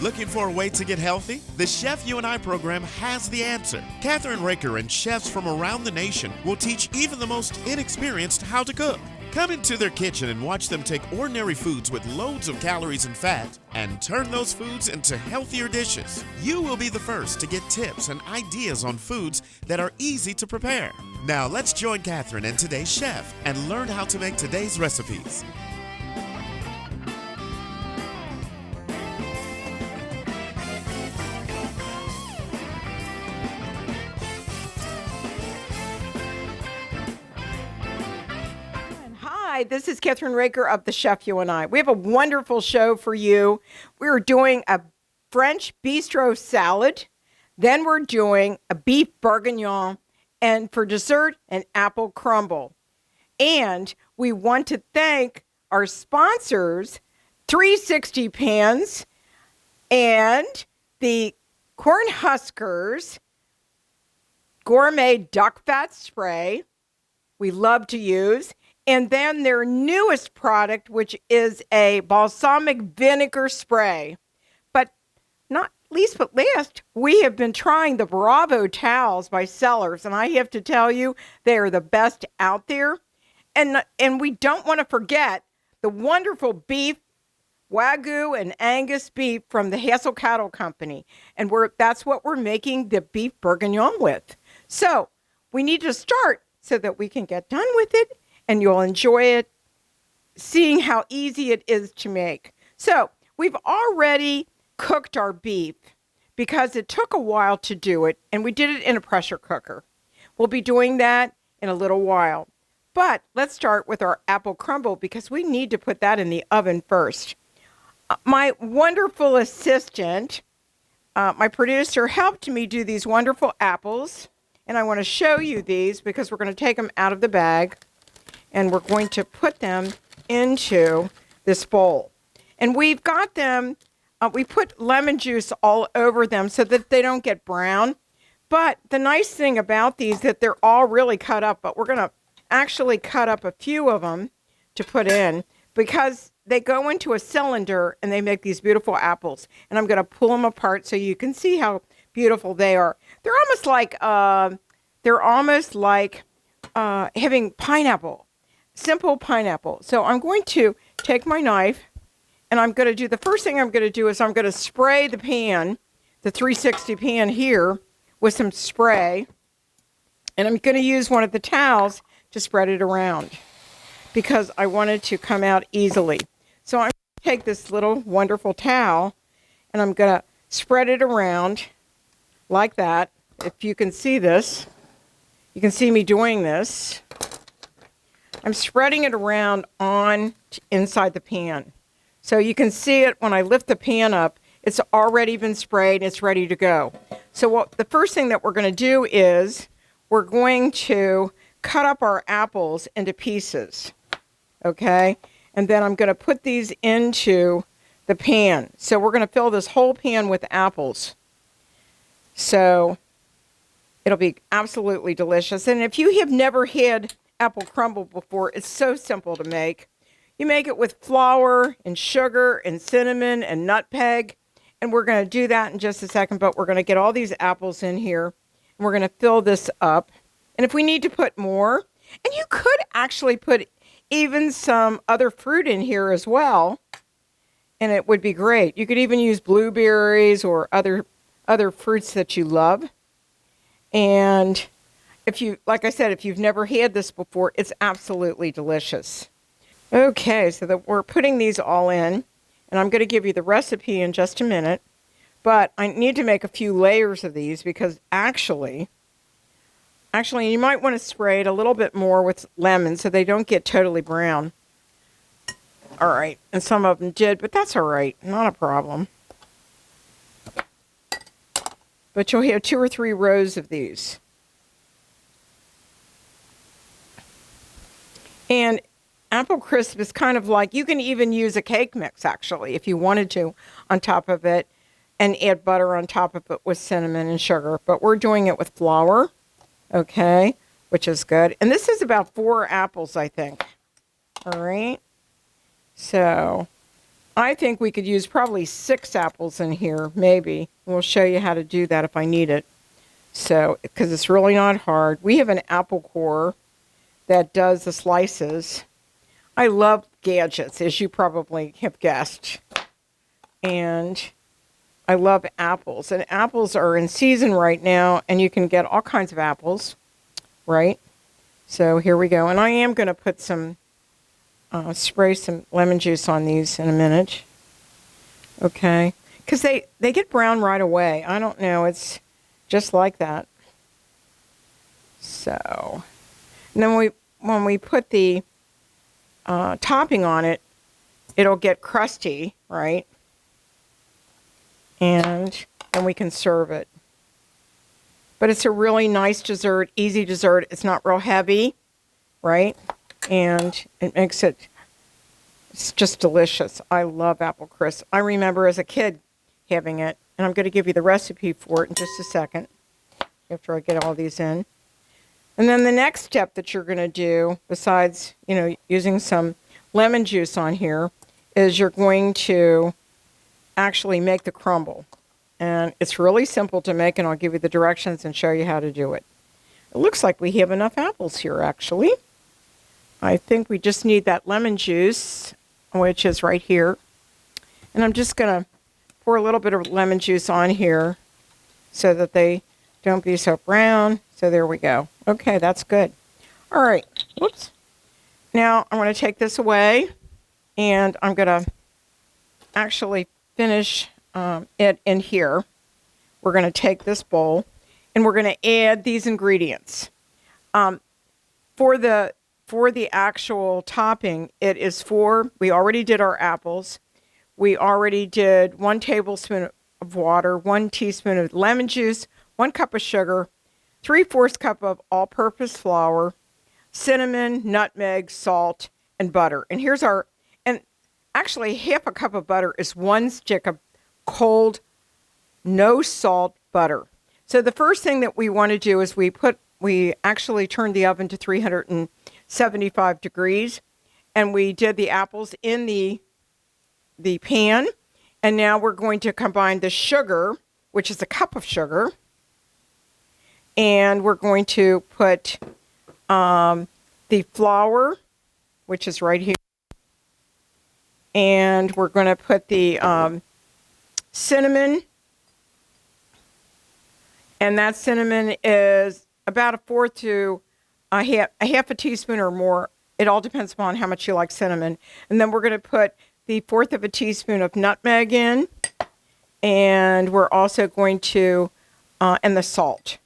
Looking for a way to get healthy? The Chef You and I program has the answer. Kathryn, Raaker, and chefs from around the nation will teach even the most inexperienced how to cook. Come into their kitchen and watch them take ordinary foods with loads of calories and fat and turn those foods into healthier dishes. You will be the first to get tips and ideas on foods that are easy to prepare. Now let's join Kathryn and today's chef and learn how to make today's recipes. Hi, this is Kathryn Raaker of the Chef You and I. We have a wonderful show for you. We're doing a French bistro salad. Then we're doing a beef bourguignon. And for dessert, an apple crumble. And we want to thank our sponsors, 360 Pans and the Cornhuskers Gourmet Duck Fat Spray we love to use. And then their newest product, which is a balsamic vinegar spray. But not least but last, we have been trying the Bravo towels by Sellers. And I have to tell you, they are the best out there. And we don't want to forget the wonderful beef, Wagyu and Angus beef from the Hassel Cattle Company. And that's what we're making the beef bourguignon with. So we need to start so that we can get done with it. And you'll enjoy it, seeing how easy it is to make. So we've already cooked our beef because it took a while to do it, and we did it in a pressure cooker. We'll be doing that in a little while. But let's start with our apple crumble because we need to put that in the oven first. My wonderful assistant, my producer, helped me do these wonderful apples. And I want to show you these because we're going to take them out of the bag. And we're going to put them into this bowl. And we've got them, we put lemon juice all over them so that they don't get brown. But the nice thing about these is that they're all really cut up. But we're going to actually cut up a few of them to put in because they go into a cylinder and they make these beautiful apples. And I'm going to pull them apart so you can see how beautiful they are. They're almost like having pineapple. Simple pineapple. So I'm going to take my knife and I'm going to do, the first thing I'm going to do is I'm going to spray the pan, the 360 pan here with some spray. And I'm going to use one of the towels to spread it around because I want it to come out easily. So I'm going to take this little wonderful towel and I'm going to spread it around like that. If you can see this, you can see me doing this. I'm spreading it around inside the pan. So you can see it when I lift the pan up, it's already been sprayed, it's ready to go. So the first thing that we're going to do is we're going to cut up our apples into pieces. Okay? And then I'm going to put these into the pan. So we're going to fill this whole pan with apples. So it'll be absolutely delicious. And if you have never had apple crumble before, it's so simple to make. You make it with flour and sugar and cinnamon and nutmeg. And we're going to do that in just a second, but we're going to get all these apples in here and we're going to fill this up. And if we need to put more, and you could actually put even some other fruit in here as well, and it would be great. You could even use blueberries or other fruits that you love. And like I said, if you've never had this before, it's absolutely delicious. Okay, so we're putting these all in, and I'm going to give you the recipe in just a minute. But I need to make a few layers of these because actually, you might want to spray it a little bit more with lemon so they don't get totally brown. All right, and some of them did, but that's all right, not a problem. But you'll have 2 or 3 rows of these. And apple crisp is kind of like, you can even use a cake mix, actually, if you wanted to, on top of it, and add butter on top of it with cinnamon and sugar. But we're doing it with flour, okay, which is good. And this is about 4 apples, I think. All right. So I think we could use probably 6 apples in here, maybe. We'll show you how to do that if I need it. So, because it's really not hard. We have an apple core that does the slices. I love gadgets, as you probably have guessed. And I love apples. And apples are in season right now, and you can get all kinds of apples, right? So here we go. And I am going to put some, spray some lemon juice on these in a minute. Okay. Because they get brown right away. I don't know. It's just like that. So, and then when we put the topping on it, it'll get crusty, right? And then we can serve it. But it's a really nice dessert, easy dessert. It's not real heavy, right? And it makes it, it's just delicious. I love apple crisp. I remember as a kid having it, and I'm going to give you the recipe for it in just a second after I get all these in. And then the next step that you're going to do, besides, using some lemon juice on here, is you're going to actually make the crumble. And it's really simple to make, and I'll give you the directions and show you how to do it. It looks like we have enough apples here, actually. I think we just need that lemon juice, which is right here. And I'm just going to pour a little bit of lemon juice on here so that they don't be so brown. So there we go. Okay, that's good. All right. Whoops. Now I'm going to take this away, and I'm going to actually finish it in here. We're going to take this bowl, and we're going to add these ingredients. For the actual topping, it is we already did our apples. We already did 1 tablespoon of water, 1 teaspoon of lemon juice, 1 cup of sugar, 3/4 cup of all-purpose flour, cinnamon, nutmeg, salt, and butter. And actually 1/2 cup of butter is 1 stick of cold, no salt butter. So the first thing that we want to do is we actually turned the oven to 375 degrees, and we did the apples in the pan. And now we're going to combine the sugar, which is 1 cup of sugar, and we're going to put the flour, which is right here, and we're going to put the cinnamon, and that cinnamon is about 1/4 to a half a teaspoon or more. It all depends upon how much you like cinnamon. And then we're going to put the 1/4 of a teaspoon of nutmeg in, and we're also going to, and the salt.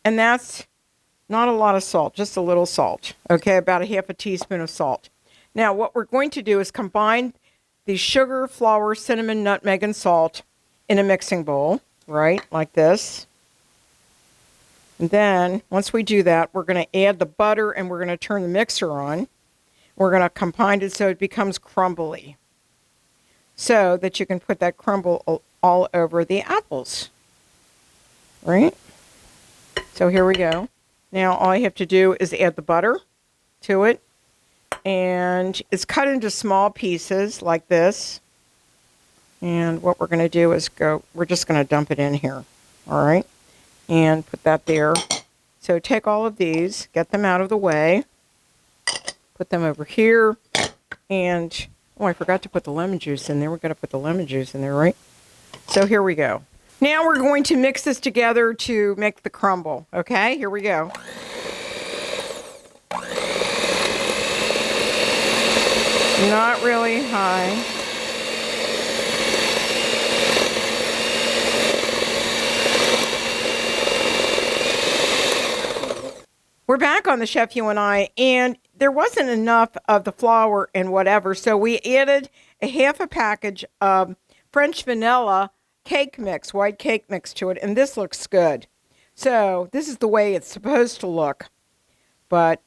And that's not a lot of salt, just a little salt, okay, about a half a teaspoon of salt. Now, what we're going to do is combine the sugar, flour, cinnamon, nutmeg, and salt in a mixing bowl, right, like this. And then, once we do that, we're going to add the butter, and we're going to turn the mixer on. We're going to combine it so it becomes crumbly, so that you can put that crumble all over the apples, right? So here we go. Now all I have to do is add the butter to it, and it's cut into small pieces like this. And what we're going to do is we're just going to dump it in here, all right, and put that there. So take all of these, get them out of the way, put them over here, and oh, I forgot to put the lemon juice in there. We're going to put the lemon juice in there, right? So here we go. Now we're going to mix this together to make the crumble. Okay, here we go. Not really high. We're back on the Chef You and I, and there wasn't enough of the flour and whatever, so we added a half a package of French vanilla cake mix, white cake mix to it, and this looks good. So this is the way it's supposed to look, but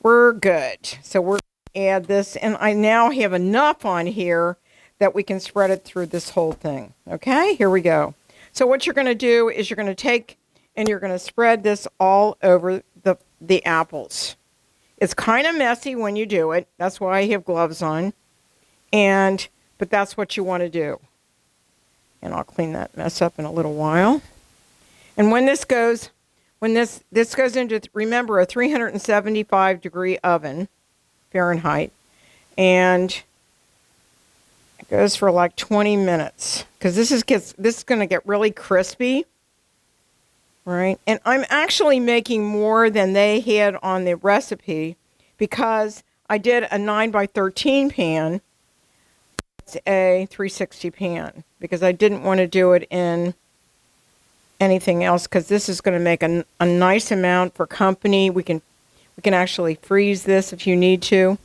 we're good. So we're going to add this, and I now have enough on here that we can spread it through this whole thing. Okay, here we go. So what you're going to do is you're going to take and you're going to spread this all over the apples. It's kind of messy when you do it. That's why I have gloves on. And but that's what you want to do. And I'll clean that mess up in a little while. And when this goes into, remember, a 375 degree oven, Fahrenheit, and it goes for like 20 minutes because this is going to get really crispy, right? And I'm actually making more than they had on the recipe because I did a 9x13 pan. It's a 360 pan because I didn't want to do it in anything else because this is going to make a nice amount for company. We can actually freeze this if you need to.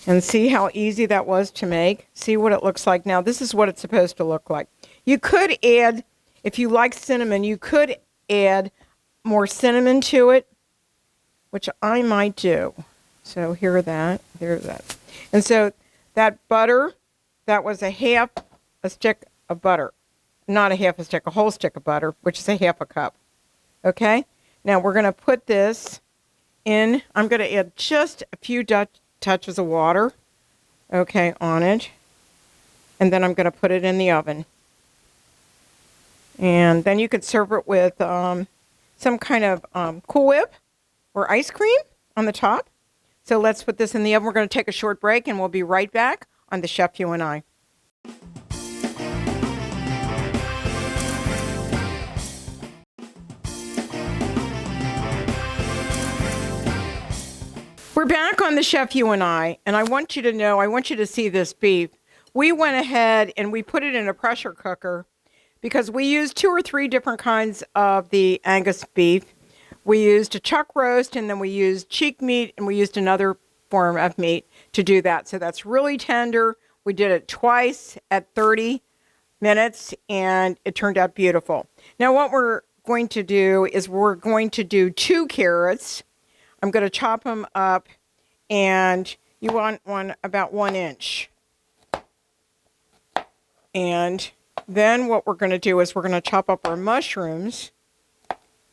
And see how easy that was to make? See what it looks like now? This is what it's supposed to look like. You could add, if you like cinnamon, you could add more cinnamon to it, which I might do. So here's that. And so that butter, that was a stick of butter. Not a half a stick, a whole stick of butter, which is a half a cup. Okay? Now we're going to put this in. I'm going to add just a few touches of water, okay, on it. And then I'm going to put it in the oven. And then you could serve it with some kind of Cool Whip or ice cream on the top. So let's put this in the oven. We're going to take a short break, and we'll be right back on The Chef You and I. We're back on The Chef You and I want you to know, I want you to see this beef. We went ahead and we put it in a pressure cooker because we used 2 or 3 different kinds of the Angus beef. We used a chuck roast, and then we used cheek meat, and we used another form of meat to do that. So that's really tender. We did it twice at 30 minutes, and it turned out beautiful. Now what we're going to do is we're going to do 2 carrots. I'm going to chop them up, and you want one about 1 inch. And then what we're going to do is we're going to chop up our mushrooms.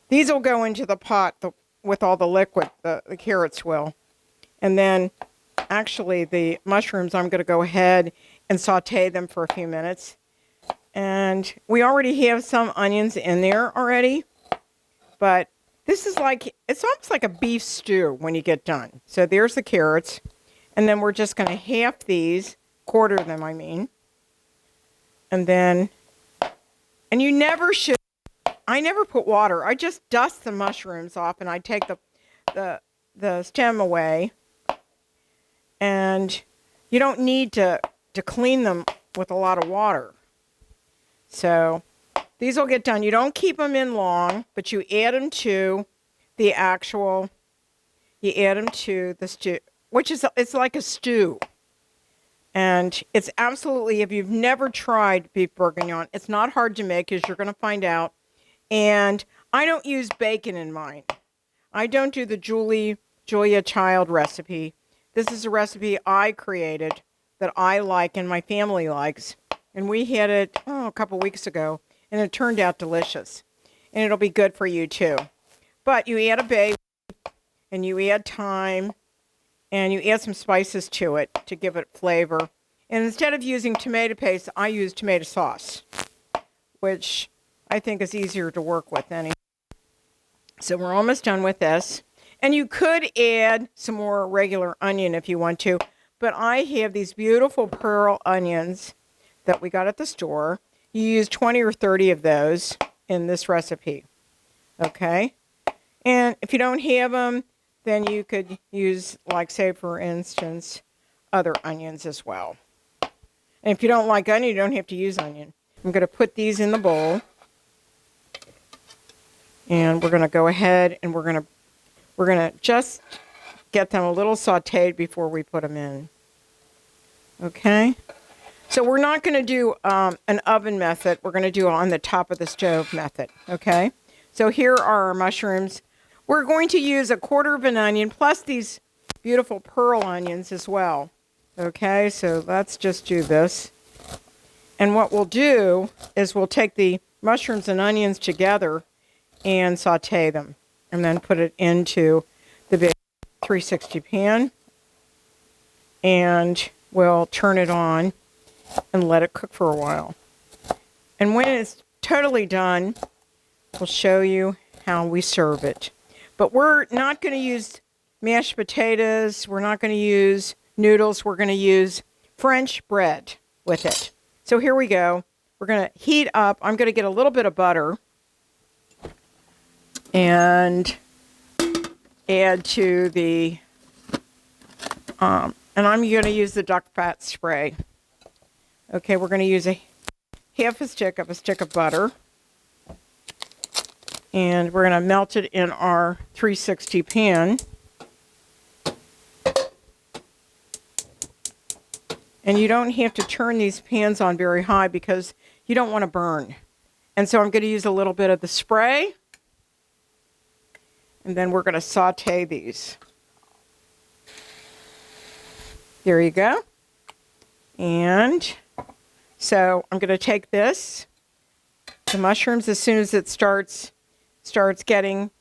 These will go into the pot with all the liquid, the carrots will. And then actually the mushrooms, I'm going to go ahead and saute them for a few minutes. And we already have some onions in there already, but this is it's almost like a beef stew when you get done. So there's the carrots. And then we're just going to half these, quarter them, I mean. And then, and you never should, I never put water. I just dust the mushrooms off, and I take the stem away. And you don't need to clean them with a lot of water. So these will get done. You don't keep them in long, but you add them to the stew, which is, it's like a stew. And it's absolutely, if you've never tried beef bourguignon, it's not hard to make, as you're going to find out. And I don't use bacon in mine. I don't do the Julia Child recipe. This is a recipe I created that I like and my family likes. And we had it a couple weeks ago. And it turned out delicious. And it'll be good for you too. But you add a bay, and you add thyme, and you add some spices to it to give it flavor. And instead of using tomato paste, I use tomato sauce, which I think is easier to work with anyway. So we're almost done with this. And you could add some more regular onion if you want to. But I have these beautiful pearl onions that we got at the store. You use 20 or 30 of those in this recipe, okay? And if you don't have them, then you could use, like, say, for instance, other onions as well. And if you don't like onion, you don't have to use onion. I'm going to put these in the bowl. And we're going to go ahead and we're going to just get them a little sauteed before we put them in. Okay? So we're not going to do an oven method. We're going to do on the top of the stove method, okay? So here are our mushrooms. We're going to use 1/4 of an onion plus these beautiful pearl onions as well, okay? So let's just do this. And what we'll do is we'll take the mushrooms and onions together and saute them and then put it into the big 360 pan. And we'll turn it on. and let it cook for a while. And when it's totally done, we'll show you how we serve it. But we're not going to use mashed potatoes. We're not going to use noodles. We're going to use French bread with it. So here we go. We're going to heat up. I'm going to get a little bit of butter and add to the, and I'm going to use the duck fat spray. Okay, we're going to use a half a stick of butter. And we're going to melt it in our 360 pan. And you don't have to turn these pans on very high because you don't want to burn. And so I'm going to use a little bit of the spray. And then we're going to saute these. There you go. And so I'm going to take this, the mushrooms, as soon as it starts getting,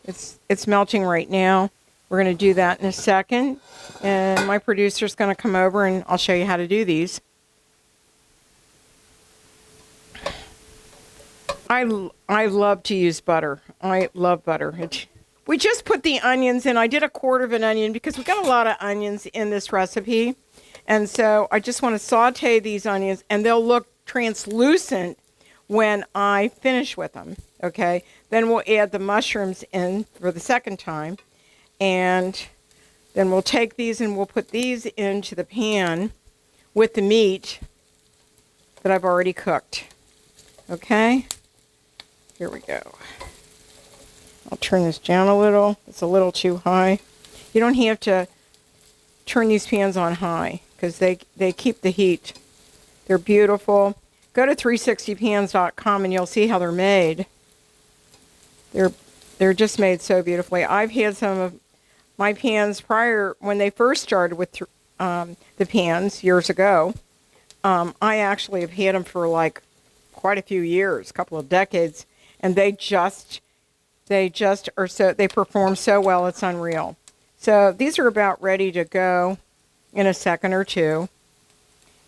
it's melting right now. We're going to do that in a second. And my producer's going to come over and I'll show you how to do these. I love to use butter. I love butter. We just put the onions in. I did 1/4 of an onion because we got a lot of onions in this recipe. And so I just want to saute these onions and they'll look translucent when I finish with them. Okay. Then we'll add the mushrooms in for the second time. And then we'll take these and we'll put these into the pan with the meat that I've already cooked. Okay. Here we go. I'll turn this down a little. It's a little too high. You don't have to turn these pans on high because they keep the heat. They're beautiful. Go to 360pans.com and you'll see how they're made. They're just made so beautifully. I've had some of my pans prior, when they first started with the pans years ago. I actually have had them for like quite a few years, a couple of decades, and they perform so well, it's unreal. So these are about ready to go in a second or two.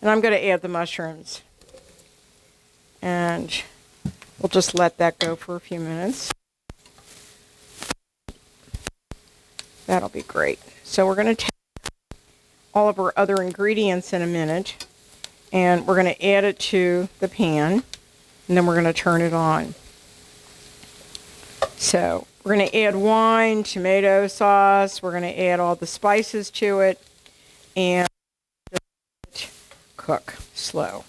And I'm going to add the mushrooms. And we'll just let that go for a few minutes. That'll be great. So we're going to take all of our other ingredients in a minute. And we're going to add it to the pan. And then we're going to turn it on. So we're going to add wine, tomato sauce. We're going to add all the spices to it. And just cook slow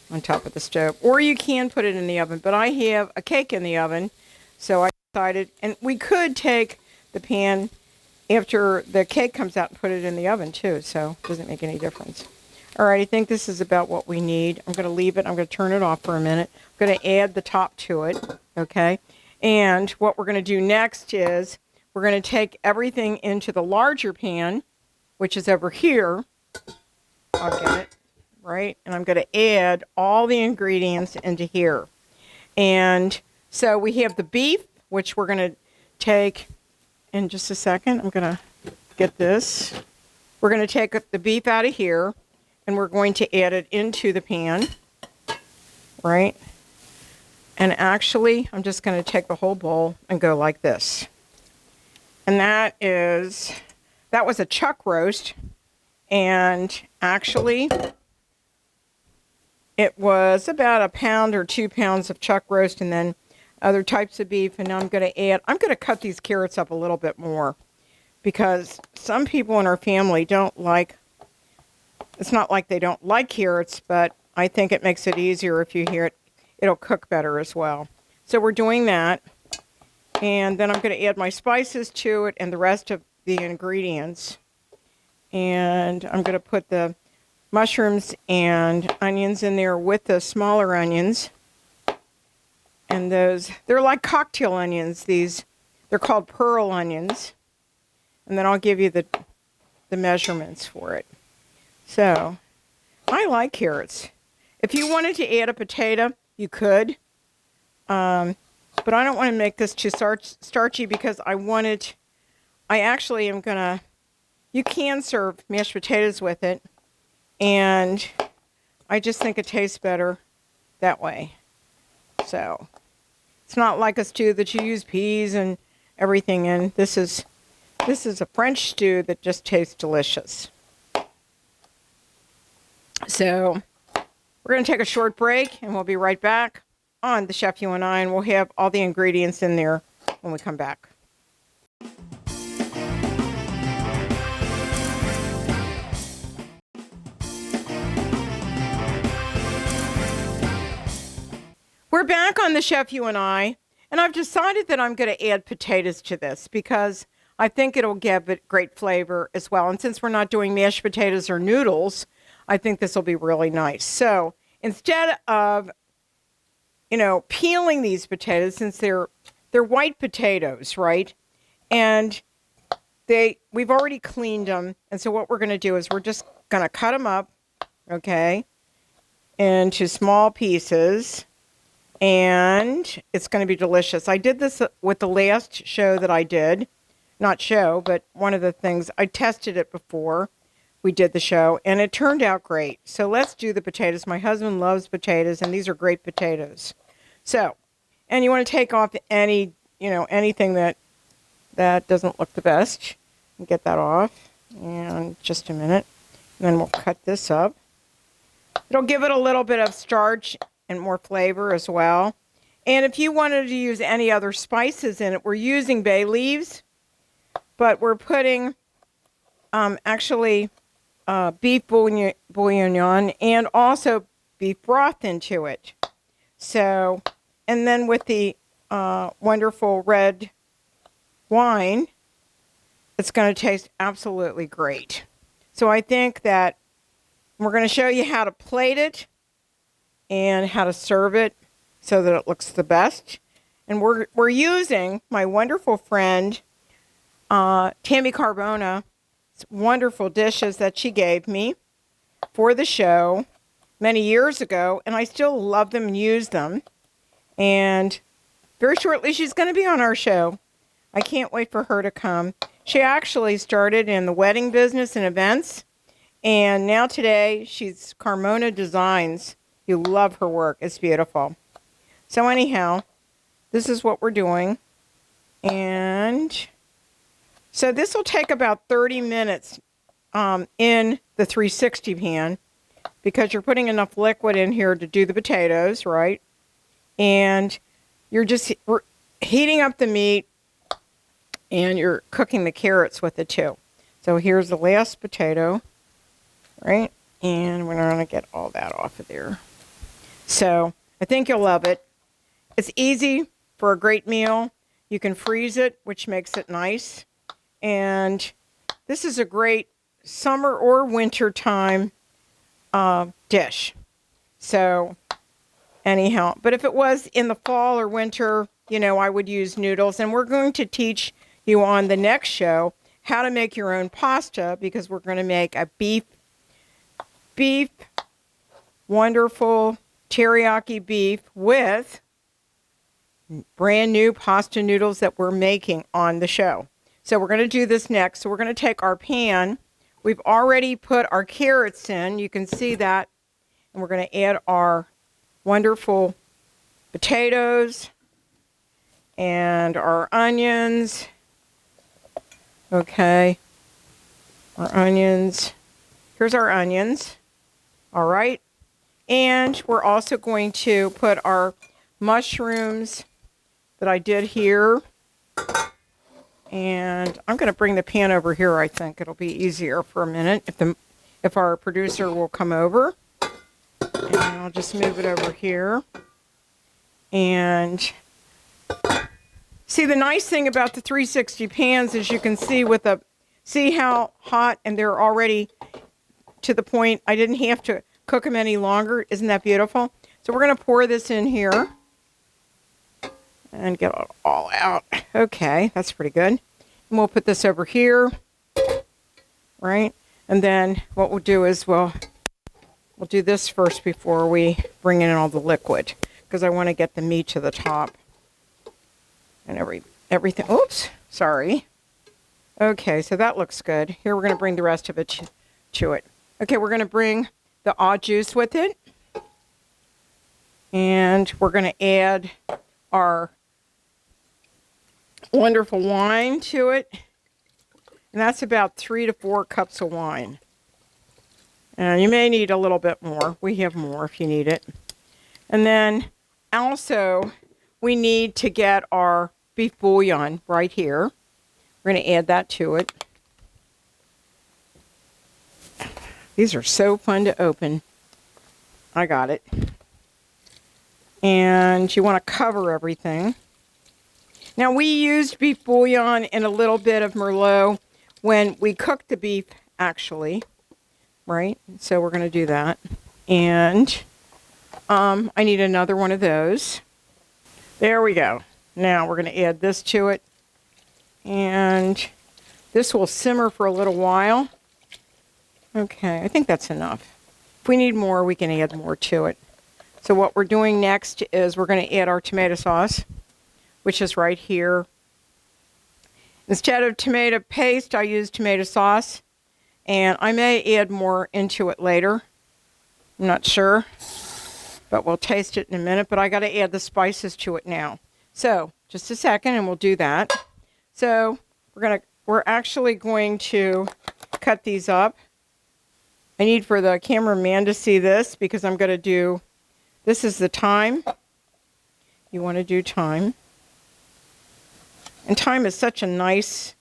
on top of the stove. Or you can put it in the oven. But I have a cake in the oven. So I decided, and we could take the pan after the cake comes out and put it in the oven too. So it doesn't make any difference. All right, I think this is about what we need. I'm going to leave it. I'm going to turn it off for a minute. I'm going to add the top to it. Okay. And what we're going to do next is we're going to take everything into the larger pan, which is over here. I'll get it, right? And I'm going to add all the ingredients into here. And so we have the beef, which we're going to take in just a second. I'm going to get this. We're going to take the beef out of here, and we're going to add it into the pan, right? And actually, I'm just going to take the whole bowl and go like this. And that was a chuck roast. And actually, it was about 1 pound or 2 pounds of chuck roast and then other types of beef. And now I'm going to cut these carrots up a little bit more because some people in our family don't like, it's not like they don't like carrots, but I think it makes it easier if you hear it. It'll cook better as well. So we're doing that. And then I'm going to add my spices to it and the rest of the ingredients. And I'm going to put the mushrooms and onions in there with the smaller onions. And they're like cocktail onions. They're called pearl onions. And then I'll give you the measurements for it. So, I like carrots. If you wanted to add a potato, you could. But I don't want to make this too starchy because you can serve mashed potatoes with it. And I just think it tastes better that way. So it's not like a stew that you use peas and everything in. This is a French stew that just tastes delicious. So we're going to take a short break, and we'll be right back on the Chef You and I, and we'll have all the ingredients in there when we come back. We're back on the Chef You and I've decided that I'm going to add potatoes to this because I think it'll give it great flavor as well. And since we're not doing mashed potatoes or noodles, I think this will be really nice. So instead of, peeling these potatoes, since they're white potatoes, right? And we've already cleaned them. And so what we're going to do is we're just going to cut them up, okay, into small pieces. And it's going to be delicious. I did this with the last show that I did. Not show, but one of the things. I tested it before we did the show, and it turned out great. So let's do the potatoes. My husband loves potatoes, and these are great potatoes. So, and you want to take off anything that doesn't look the best. And get that off. And just a minute. And then we'll cut this up. It'll give it a little bit of starch and more flavor as well. And if you wanted to use any other spices in it, we're using bay leaves, but we're putting beef bouillon and also beef broth into it. So, and then with the wonderful red wine, it's going to taste absolutely great. So I think that we're going to show you how to plate it and how to serve it so that it looks the best. And we're using my wonderful friend Tammy Carbona's wonderful dishes that she gave me for the show many years ago, and I still love them and use them. And very shortly she's going to be on our show. I can't wait for her to come. She actually started in the wedding business and events, and now today she's Carmona Designs. You love her work. It's beautiful. So anyhow, this is what we're doing. And so this will take about 30 minutes in the 360 pan because you're putting enough liquid in here to do the potatoes, right? And you're just heating up the meat and you're cooking the carrots with it too. So here's the last potato, right? And we're going to get all that off of there. So I think you'll love it. It's easy for a great meal. You can freeze it, which makes it nice. And this is a great summer or winter time dish. So anyhow, but if it was in the fall or winter, I would use noodles. And we're going to teach you on the next show how to make your own pasta because we're going to make a beef wonderful teriyaki beef with brand new pasta noodles that we're making on the show. So we're going to do this next. So we're going to take our pan. We've already put our carrots in. You can see that. And we're going to add our wonderful potatoes and our onions. Okay. Our onions. Here's our onions. All right. And we're also going to put our mushrooms that I did here. And I'm going to bring the pan over here, I think. It'll be easier for a minute if our producer will come over. And I'll just move it over here. And see, the nice thing about the 360 pans is you can see how hot, and they're already to the point I didn't have to cook them any longer. Isn't that beautiful? So we're going to pour this in here and get it all out. Okay, that's pretty good. And we'll put this over here, right? And then what we'll do is we'll do this first before we bring in all the liquid, because I want to get the meat to the top and everything. Oops, sorry. Okay, so that looks good. Here we're going to bring the rest of it to it. Okay, we're going to bring the au juice with it. And we're going to add our wonderful wine to it. And that's about 3 to 4 cups of wine. And you may need a little bit more. We have more if you need it. And then also, we need to get our beef bouillon right here. We're going to add that to it. These are so fun to open. I got it. And you want to cover everything. Now, we used beef bouillon and a little bit of Merlot when we cooked the beef, actually. Right? So we're going to do that. And I need another one of those. There we go. Now we're going to add this to it. And this will simmer for a little while. Okay, I think that's enough. If we need more, we can add more to it. So what we're doing next is we're going to add our tomato sauce, which is right here. Instead of tomato paste, I use tomato sauce. And I may add more into it later. I'm not sure. But we'll taste it in a minute. But I got to add the spices to it now. So just a second and we'll do that. So we're actually going to cut these up. I need for the cameraman to see this because I'm going to do, this is the thyme. You want to do thyme. And thyme is such a nice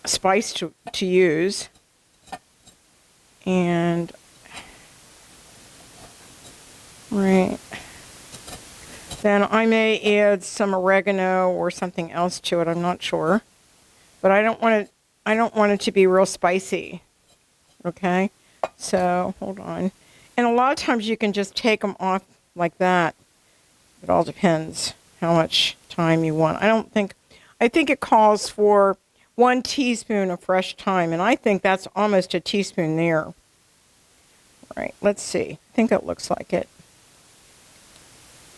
spice to use. And right. Then I may add some oregano or something else to it. I'm not sure. But I don't want it to be real spicy. Okay? So, hold on. And a lot of times you can just take them off like that. It all depends how much thyme you want. I think it calls for 1 teaspoon of fresh thyme, and I think that's almost a teaspoon there. All right, let's see. I think it looks like it.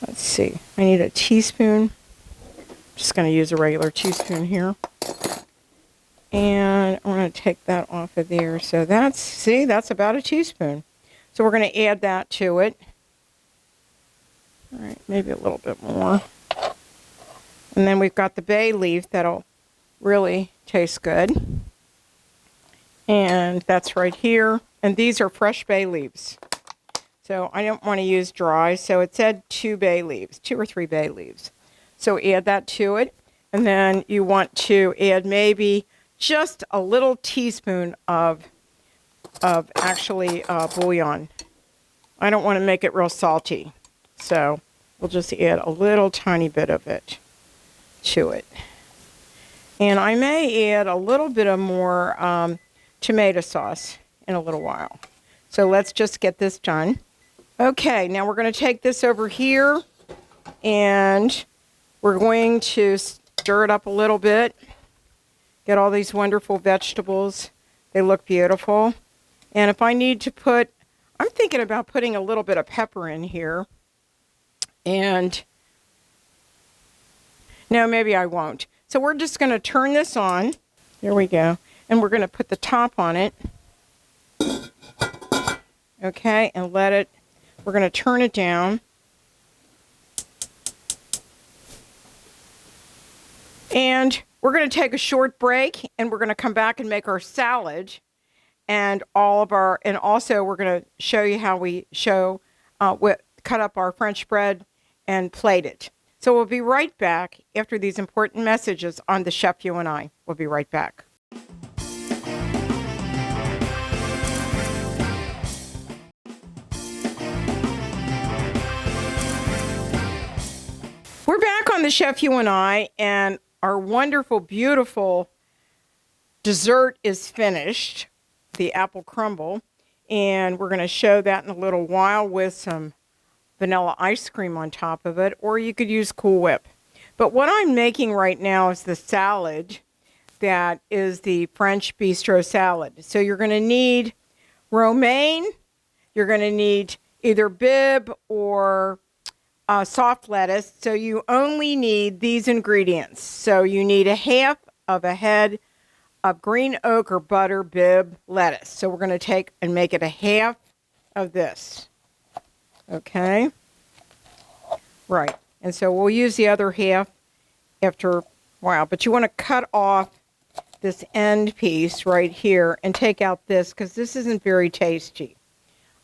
Let's see. I need a teaspoon. I'm just going to use a regular teaspoon here. And I'm going to take that off of there. So that's about a teaspoon. So we're going to add that to it. All right, maybe a little bit more. And then we've got the bay leaf that'll really taste good. And that's right here. And these are fresh bay leaves. So I don't want to use dry. So it said 2 bay leaves, 2 or 3 bay leaves. So add that to it. And then you want to add maybe just a little teaspoon of actually bouillon. I don't want to make it real salty. So we'll just add a little tiny bit of it to it. And I may add a little bit of more tomato sauce in a little while. So let's just get this done. Okay, now we're going to take this over here and we're going to stir it up a little bit. Get all these wonderful vegetables. They look beautiful. And if I need to put, I'm thinking about putting a little bit of pepper in here. And no, maybe I won't. So we're just going to turn this on. There we go. And we're going to put the top on it. Okay, and we're going to turn it down. And we're going to take a short break and we're going to come back and make our salad and also we're going to show you how we cut up our French bread and plate it. So we'll be right back after these important messages on The Chef You and I. We'll be right back. We're back on The Chef You and I, and our wonderful, beautiful dessert is finished, the apple crumble, and we're going to show that in a little while with some vanilla ice cream on top of it, or you could use Cool Whip. But what I'm making right now is the salad that is the French bistro salad. So you're going to need romaine, you're going to need either Bib or soft lettuce. So you only need these ingredients. So you need a half of a head of green ochre butter bib lettuce. So we're going to take and make it a half of this. Okay? Right. And so we'll use the other half after a while. But you want to cut off this end piece right here and take out this because this isn't very tasty.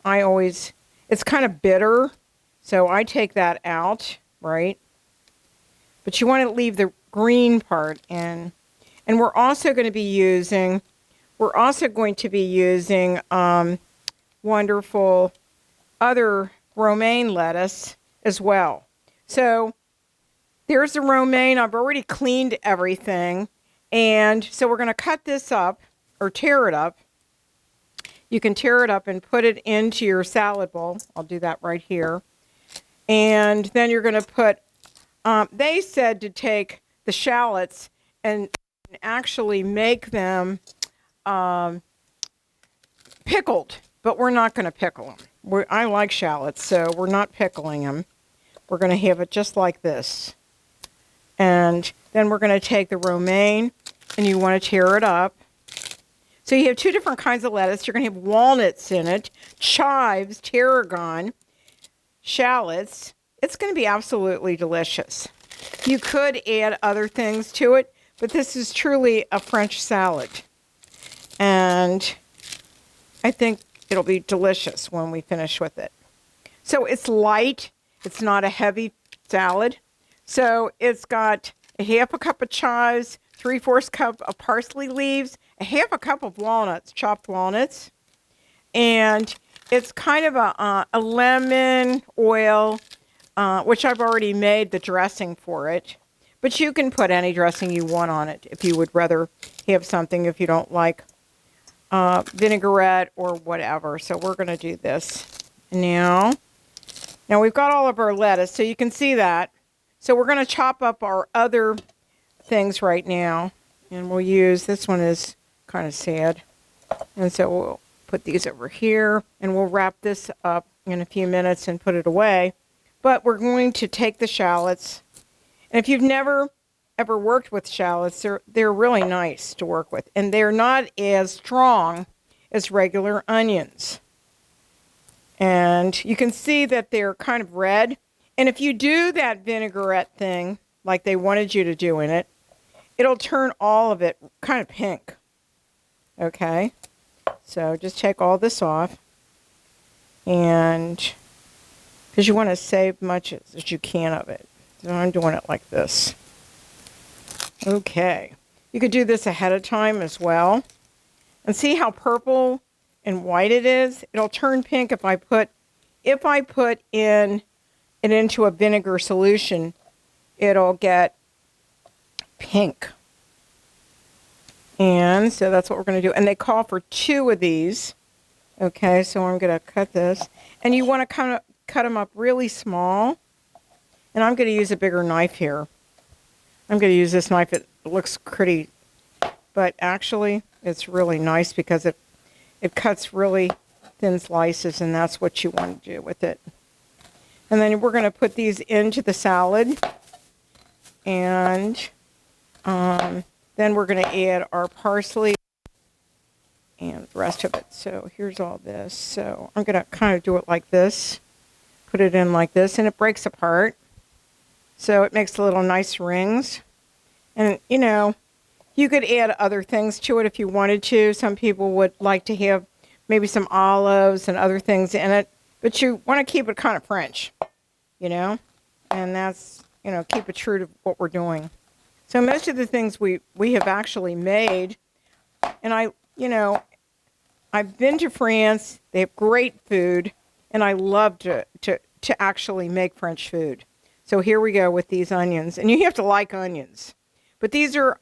It's kind of bitter, so I take that out, right? But you want to leave the green part in. And we're also going to be using wonderful other romaine lettuce as well. So there's the romaine. I've already cleaned everything. And so we're going to cut this up or tear it up. You can tear it up and put it into your salad bowl. I'll do that right here. And then you're going to put, they said to take the shallots and actually make them pickled, but we're not going to pickle them. I like shallots, so we're not pickling them. We're going to have it just like this. And then we're going to take the romaine, and you want to tear it up. So you have two different kinds of lettuce. You're going to have walnuts in it, chives, tarragon, shallots. It's going to be absolutely delicious. You could add other things to it, but this is truly a French salad. And I think it'll be delicious when we finish with it. So it's light. It's not a heavy salad. So it's got a half a cup of chives, 3/4 cup of parsley leaves, a half a cup of walnuts, chopped walnuts. And it's kind of a lemon oil, which I've already made the dressing for it. But you can put any dressing you want on it if you would rather have something if you don't like vinaigrette or whatever. So we're going to do this now. Now we've got all of our lettuce, so you can see that. So we're going to chop up our other things right now. And we'll use, this one is kind of sad. And so we'll put these over here. And we'll wrap this up in a few minutes and put it away. But we're going to take the shallots. And if you've never ever worked with shallots, they're really nice to work with. And they're not as strong as regular onions. And you can see that they're kind of red. And if you do that vinaigrette thing, like they wanted you to do in it, it'll turn all of it kind of pink. Okay? So just take all this off. And because you want to save much as you can of it. So I'm doing it like this. Okay. You could do this ahead of time as well. And see how purple and white it is? It'll turn pink if I put in it into a vinegar solution, it'll get pink. And so that's what we're going to do. And they call for 2 of these. Okay, so I'm going to cut this. And you want to kind of cut them up really small. And I'm going to use a bigger knife here. I'm going to use this knife. It looks pretty, but actually it's really nice because it cuts really thin slices, and that's what you want to do with it. And then we're going to put these into the salad. And then we're going to add our parsley and the rest of it. So here's all this. So I'm going to kind of do it like this. Put it in like this, and it breaks apart. So it makes little nice rings. And, you know, you could add other things to it if you wanted to. Some people would like to have maybe some olives and other things in it. But you want to keep it kind of French, you know. And that's, you know, keep it true to what we're doing. So most of the things we have actually made. And I've been to France. They have great food. And I love to actually make French food. So here we go with these onions. And you have to like onions. But these are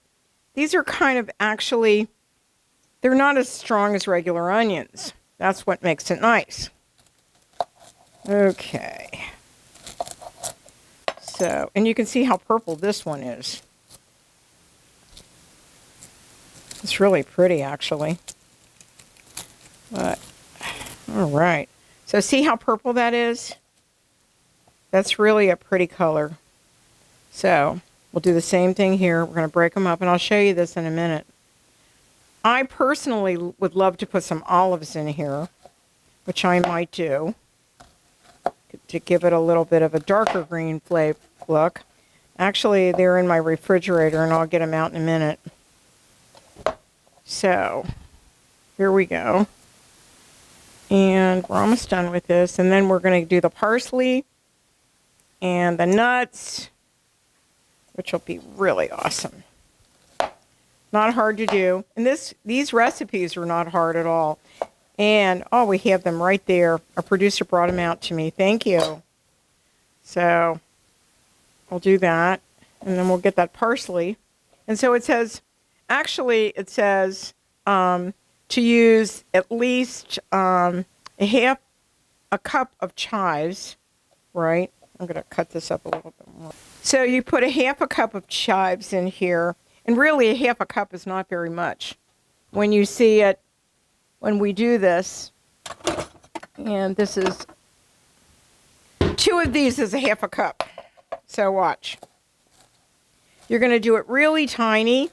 kind of actually, they're not as strong as regular onions. That's what makes it nice. Okay. So, and you can see how purple this one is. It's really pretty, actually. But, all right. So see how purple that is? That's really a pretty color. So we'll do the same thing here. We're going to break them up, and I'll show you this in a minute. I personally would love to put some olives in here, which I might do, to give it a little bit of a darker green flavor look. Actually, they're in my refrigerator, and I'll get them out in a minute. So, here we go. And we're almost done with this. And then we're going to do the parsley and the nuts, which will be really awesome. Not hard to do. And these recipes are not hard at all. And, oh, we have them right there. Our producer brought them out to me. Thank you. So, we'll do that. And then we'll get that parsley. And so it says, actually, it says to use at least a half a cup of chives, right? I'm going to cut this up a little bit more. So you put a half a cup of chives in here. And really, a half a cup is not very much. When you see it, when we do this, and this is, 2 of these is a half a cup. So watch. You're going to do it really tiny.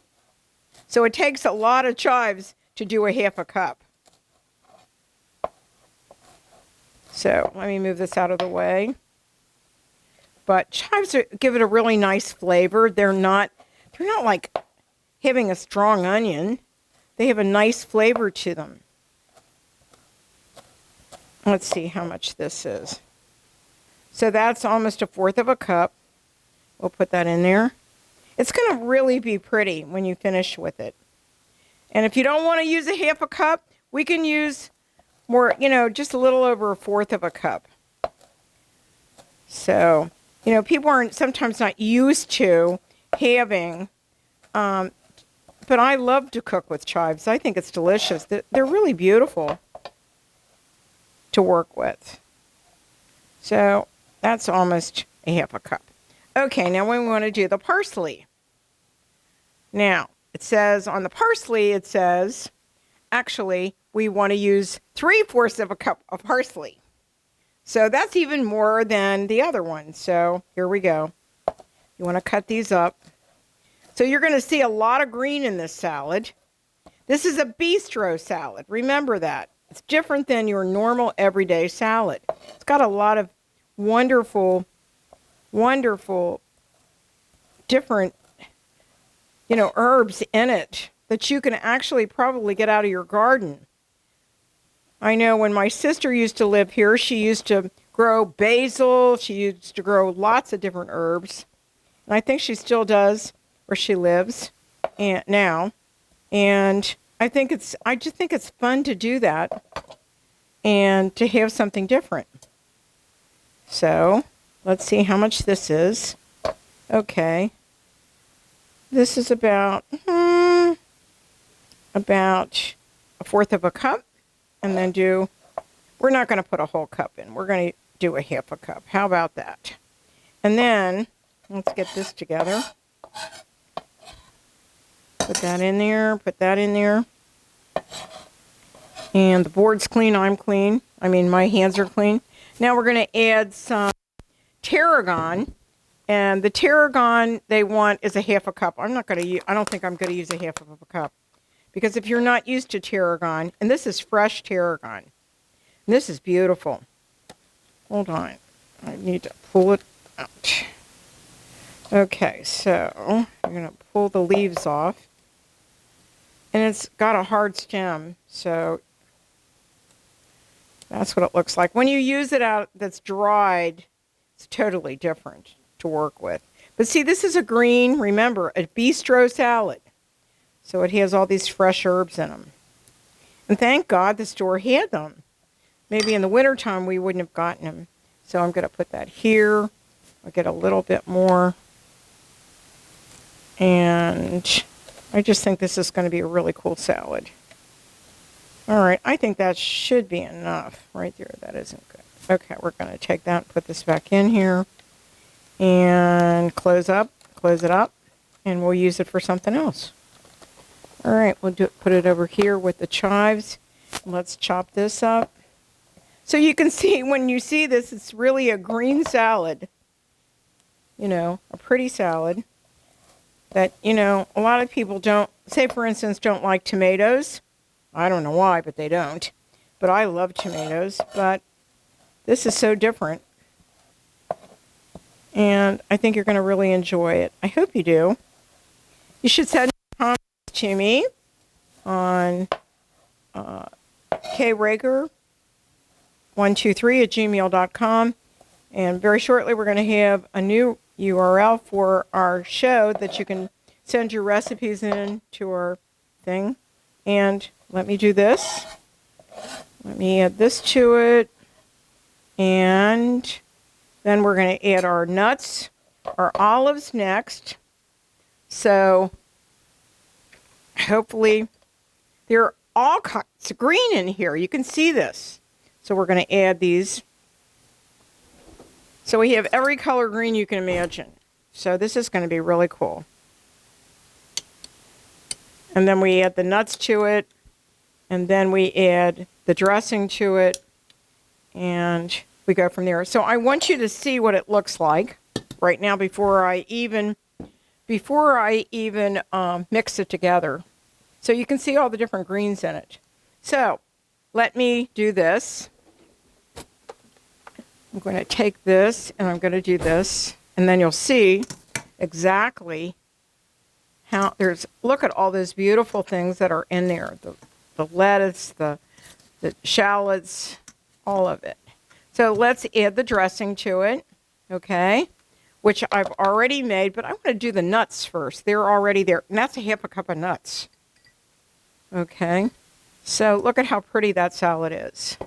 So it takes a lot of chives to do a half a cup. So let me move this out of the way. But chives give it a really nice flavor. They're not like having a strong onion. They have a nice flavor to them. Let's see how much this is. So that's almost 1/4 of a cup. We'll put that in there. It's going to really be pretty when you finish with it. And if you don't want to use a half a cup, we can use more, just a little over 1/4 of a cup. So, people aren't sometimes not used to having, but I love to cook with chives. I think it's delicious. They're really beautiful to work with. So that's almost a half a cup. Okay, now we want to do the parsley. Now, it says on the parsley, actually, we want to use 3/4 of a cup of parsley. So that's even more than the other one. So here we go. You want to cut these up. So you're going to see a lot of green in this salad. This is a bistro salad. Remember that. It's different than your normal everyday salad. It's got a lot of wonderful, wonderful, different, herbs in it that you can actually probably get out of your garden. I know when my sister used to live here, she used to grow basil. She used to grow lots of different herbs. And I think she still does where she lives now. And I just think it's fun to do that and to have something different. So let's see how much this is. Okay. This is about 1/4 of a cup. And then we're not going to put a whole cup in. We're going to do a half a cup. How about that? And then, let's get this together. Put that in there. Put that in there. And the board's clean. I'm clean. My hands are clean. Now we're going to add some tarragon. And the tarragon they want is a half a cup. I don't think I'm going to use a half of a cup. Because if you're not used to tarragon, and this is fresh tarragon. And this is beautiful. Hold on. I need to pull it out. Okay, so I'm going to pull the leaves off. And it's got a hard stem, so that's what it looks like. When you use it out that's dried, it's totally different to work with. But see, this is a green, remember, a bistro salad. So it has all these fresh herbs in them. And thank God the store had them. Maybe in the wintertime we wouldn't have gotten them. So I'm going to put that here. I'll get a little bit more. And I just think this is going to be a really cool salad. All right, I think that should be enough right there. That isn't good. Okay, we're going to take that and put this back in here. And close it up, and we'll use it for something else. All right, we'll put it over here with the chives. Let's chop this up. So you can see, when you see this, it's really a green salad. A pretty salad that, a lot of people don't say, for instance, don't like tomatoes. I don't know why, but they don't. But I love tomatoes. But this is so different. And I think you're going to really enjoy it. I hope you do. You should send comments to me on kraaker123@gmail.com. And very shortly, we're going to have a new URL for our show that you can send your recipes in to our thing. And let me do this. Let me add this to it. And then we're going to add our nuts, our olives next. So hopefully there are all kinds of green in here. You can see this. So we're going to add these. So we have every color green you can imagine. So this is going to be really cool. And then we add the nuts to it. And then we add the dressing to it. And we go from there. So I want you to see what it looks like right now before I even mix it together. So you can see all the different greens in it. So let me do this. I'm going to take this and I'm going to do this. And then you'll see exactly how look at all those beautiful things that are in there. The lettuce, the shallots, all of it. So let's add the dressing to it, okay, which I've already made, but I want to do the nuts first. They're already there, and that's a half a cup of nuts. Okay, so look at how pretty that salad is.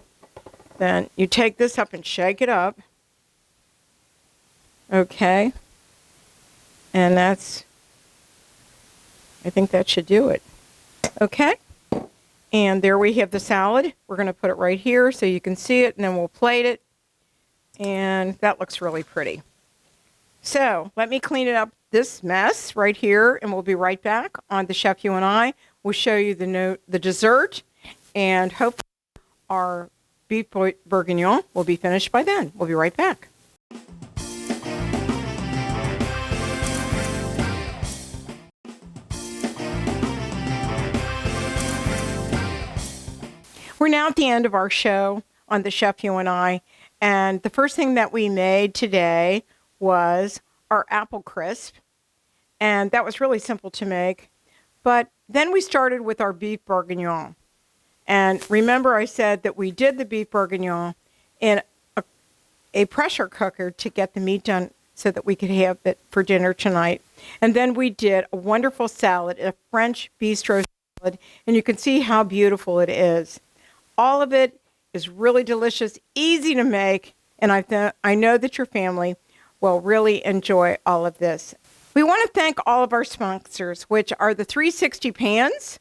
Then you take this up and shake it up. Okay. And I think that should do it. Okay. And there we have the salad. We're going to put it right here so you can see it, and then we'll plate it. And that looks really pretty. So let me clean it up, this mess right here, and we'll be right back on The Chef You and I. We'll show you the dessert, and hopefully our beef bourguignon will be finished by then. We'll be right back. We're now at the end of our show on The Chef You and I, and the first thing that we made today was our apple crisp, and that was really simple to make. But then we started with our beef bourguignon. And remember I said that we did the beef bourguignon in a pressure cooker to get the meat done so that we could have it for dinner tonight. And then we did a wonderful salad, a French bistro salad, and you can see how beautiful it is. All of it is really delicious, easy to make, and I know that your family will really enjoy all of this. We want to thank all of our sponsors, which are the 360 Pans,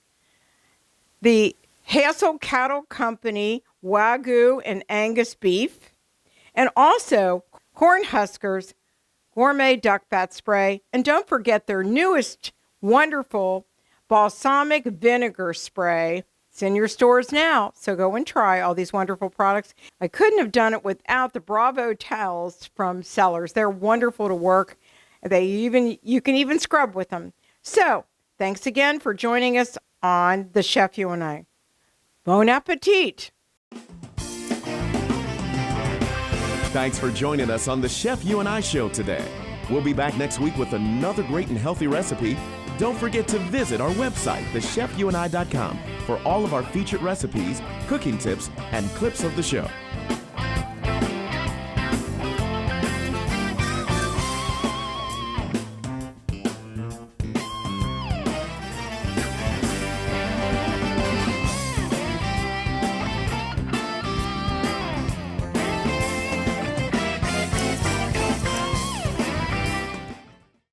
the Hassel Cattle Company, Wagyu and Angus Beef, and also Cornhuskers Gourmet Duck Fat Spray. And don't forget their newest wonderful balsamic vinegar spray. It's in your stores now, so go and try all these wonderful products. I couldn't have done it without the Bravo towels from Sellers. They're wonderful to work. You can even scrub with them. So, thanks again for joining us on The Chef You and I. Bon appetit! Thanks for joining us on The Chef You and I show today. We'll be back next week with another great and healthy recipe. Don't forget to visit our website, thechefyouandi.com, for all of our featured recipes, cooking tips, and clips of the show.